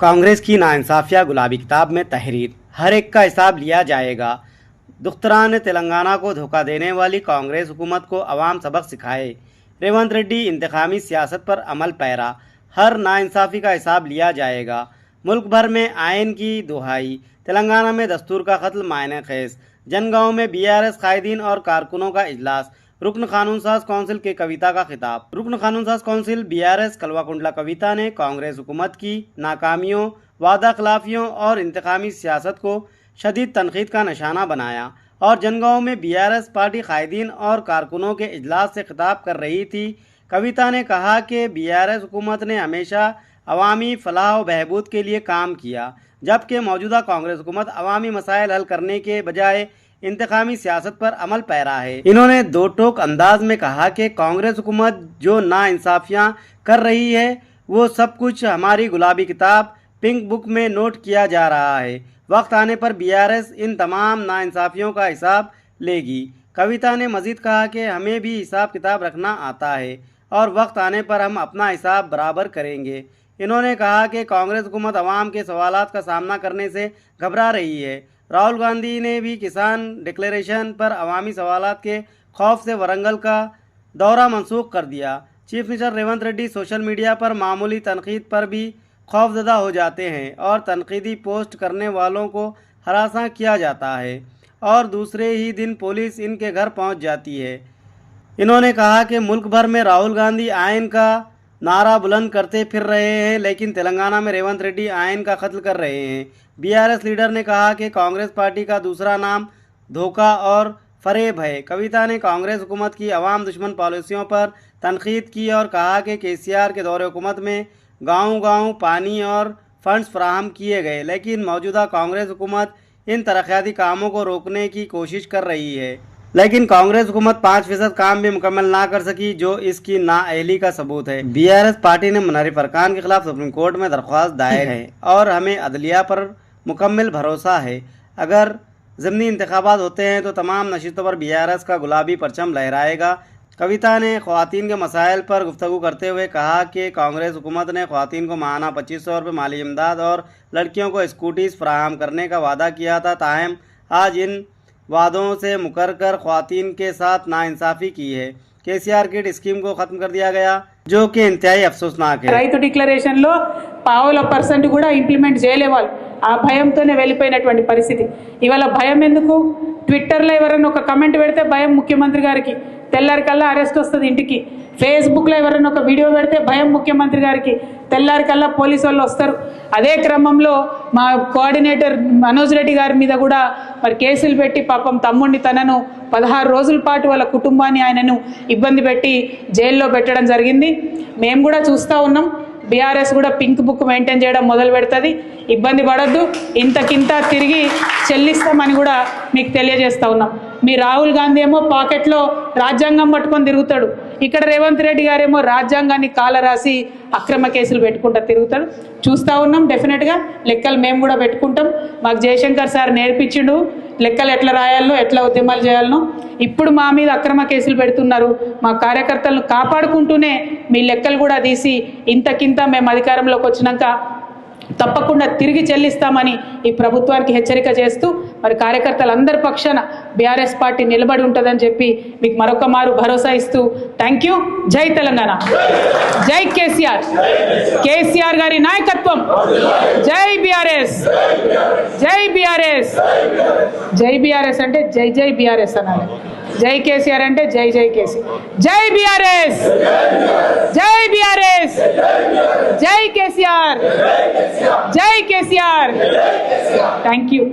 कांग्रेस की नाइंसाफिया गुलाबी किताब में तहरीर, हर एक का हिसाब लिया जाएगा। दुख्तरान तेलंगाना को धोखा देने वाली कांग्रेस हुकूमत को अवाम सबक सिखाए। रेवंत रेड्डी इंतकामी सियासत पर अमल पैरा, हर नाइंसाफ़ी का हिसाब लिया जाएगा। मुल्क भर में आयन की दुहाई, तेलंगाना में दस्तूर का कत्ल मायने खेज। जनगांव में बीआरएस कायदीन और कारकुनों का इजलास, रुकन कानून साज कौंसिल के कविता का खिताब। रुकन कानून साज कौंसिल बीआरएस कलवाकुंडला कविता ने कांग्रेस हुकूमत की नाकामियों, वादा खिलाफियों और इंतकामी सियासत को शदीद तनकीद का निशाना बनाया और जनगांव में बीआरएस पार्टी कायदीन और कारकुनों के इजलास से खिताब कर रही थी। कविता ने कहा कि बीआरएस हुकूमत ने हमेशा अवामी फलाह व बहबूद के लिए काम किया, जबकि मौजूदा कांग्रेस हुकूमत अवामी मसाइल हल करने के बजाय इंतकामी सियासत पर अमल पैरा है। इन्होंने दो टोक अंदाज में कहा कि कांग्रेस हुकूमत जो नाइंसाफियां कर रही है वो सब कुछ हमारी गुलाबी किताब पिंक बुक में नोट किया जा रहा है। वक्त आने पर बीआरएस इन तमाम नाइंसाफियों का हिसाब लेगी। कविता ने मजीद कहा कि हमें भी हिसाब किताब रखना आता है और वक्त आने पर हम अपना हिसाब बराबर करेंगे। इन्होंने कहा कि कांग्रेस हुकूमत अवाम के सवालात का सामना करने से घबरा रही है। राहुल गांधी ने भी किसान डिक्लेरेशन पर अवामी सवालात के खौफ से वरंगल का दौरा मनसूख कर दिया। Chief minister Revanth Reddy social media पर मामूली तनकीद पर भी खौफजदा हो जाते हैं और तनकीदी पोस्ट करने वालों को हरासा किया जाता है और दूसरे ही दिन पुलिस इनके घर पहुंच जाती है। इन्होंने कहा कि मुल्क भर में राहुल गांधी आयन का नारा बुलंद करते फिर रहे हैं, लेकिन तेलंगाना में रेवंत रेड्डी आयन का कत्ल कर रहे हैं। बीआरएस लीडर ने कहा कि कांग्रेस पार्टी का दूसरा नाम धोखा और फरेब है। कविता ने कांग्रेस हुकूमत की अवाम दुश्मन पॉलिसियों पर तनकीद की और कहा कि केसीआर के दौरे हुकूमत में गांव-गांव पानी और फंड्स फराहम किए गए, लेकिन मौजूदा कांग्रेस हुकूमत इन तरक्याती कामों को रोकने की कोशिश कर रही है। लेकिन कांग्रेस हुकूमत 5% काम भी मुकम्मल ना कर सकी, जो इसकी नाअहली का सबूत है। बीआरएस पार्टी ने मुनव्वर खान के खिलाफ सुप्रीम कोर्ट में दरख्वास्त दायर है और हमें अदलिया पर मुकम्मल भरोसा है। अगर ज़िमनी इंतखाबात होते हैं तो तमाम नशिस्तों पर बीआरएस का गुलाबी परचम लहराएगा। कविता ने ख़वातीन के मसाइल पर गुफ्तगू करते हुए कहा कि कांग्रेस हुकूमत ने ख़वातीन को माहाना 2500 रुपये माली इमदाद और लड़कियों को स्कूटीज़ फराहम करने का वादा किया था, ताहम आज इन वादों से मुकर कर ख़वातीन के साथ नाइंसाफ़ी की है। केसीआर किट स्कीम को ख़त्म कर दिया गया, जो कि इंतहाई अफसोसनाक है। రైతు డిక్లరేషన్ లో 0.5% కూడా ఇంప్లిమెంట్ చేయలేవాళ్ళు. ఆ భయంతోనే వెళ్ళిపోయినటువంటి పరిస్థితి. ఇవాళ భయం ఎందుకు? ట్విట్టర్లో ఎవరైనా ఒక కమెంట్ పెడితే భయం ముఖ్యమంత్రి గారికి, తెల్లారికల్లా అరెస్ట్ వస్తుంది ఇంటికి. ఫేస్బుక్లో ఎవరైనా ఒక వీడియో పెడితే భయం ముఖ్యమంత్రి గారికి, తెల్లారికల్లా పోలీసు వాళ్ళు వస్తారు. అదే క్రమంలో మా కోఆర్డినేటర్ మనోజ్ రెడ్డి గారి మీద కూడా మరి కేసులు పెట్టి పాపం తమ్ముడిని తనను 16 రోజుల పాటు వాళ్ళ కుటుంబాన్ని ఆయనను ఇబ్బంది పెట్టి జైల్లో పెట్టడం జరిగింది. మేము కూడా చూస్తూ ఉన్నాం. బీఆర్ఎస్ కూడా పింక్ బుక్ మెయింటైన్ చేయడం మొదలు పెడుతుంది. ఇబ్బంది పడద్దు, ఇంతకింత తిరిగి చెల్లిస్తామని కూడా మీకు తెలియజేస్తూ ఉన్నాం. మీ రాహుల్ గాంధీ ఏమో పాకెట్లో రాజ్యాంగం పట్టుకొని తిరుగుతాడు, ఇక్కడ రేవంత్ రెడ్డి గారేమో రాజ్యాంగాన్ని కాలరాసి అక్రమ కేసులు పెట్టుకుంటూ తిరుగుతాడు. చూస్తూ ఉన్నాం. డెఫినెట్గా లెక్కలు మేము కూడా పెట్టుకుంటాం. మాకు జయశంకర్ సార్ నేర్పించిండు లెక్కలు ఎట్లా రాయాలనో, ఎట్లా ఉద్యమాలు చేయాలనో. ఇప్పుడు మా మీద అక్రమ కేసులు పెడుతున్నారు. మా కార్యకర్తలను కాపాడుకుంటూనే మీ లెక్కలు కూడా తీసి ఇంతకింత మేము అధికారంలోకి వచ్చినాక తప్పకుండా తిరిగి చెల్లిస్తామని ఈ ప్రభుత్వానికి హెచ్చరిక చేస్తూ మరి కార్యకర్తలందరి పక్షాన బీఆర్ఎస్ పార్టీ నిలబడి ఉంటుందని చెప్పి మీకు మరొక మారు భరోసా ఇస్తూ థ్యాంక్ యూ. జై తెలంగాణ, జై కేసీఆర్, కేసీఆర్ గారి నాయకత్వం, జై బీఆర్ఎస్, జై బీఆర్ఎస్. జై బీఆర్ఎస్ అంటే జై జై బీఆర్ఎస్ అనాలి. జై కేసీఆర్ అంటే జై జై కేసీ. జై బీఆర్ఎస్, జై బీఆర్ఎస్, జై కేసీఆర్, జై కేసీఆర్. Thank you.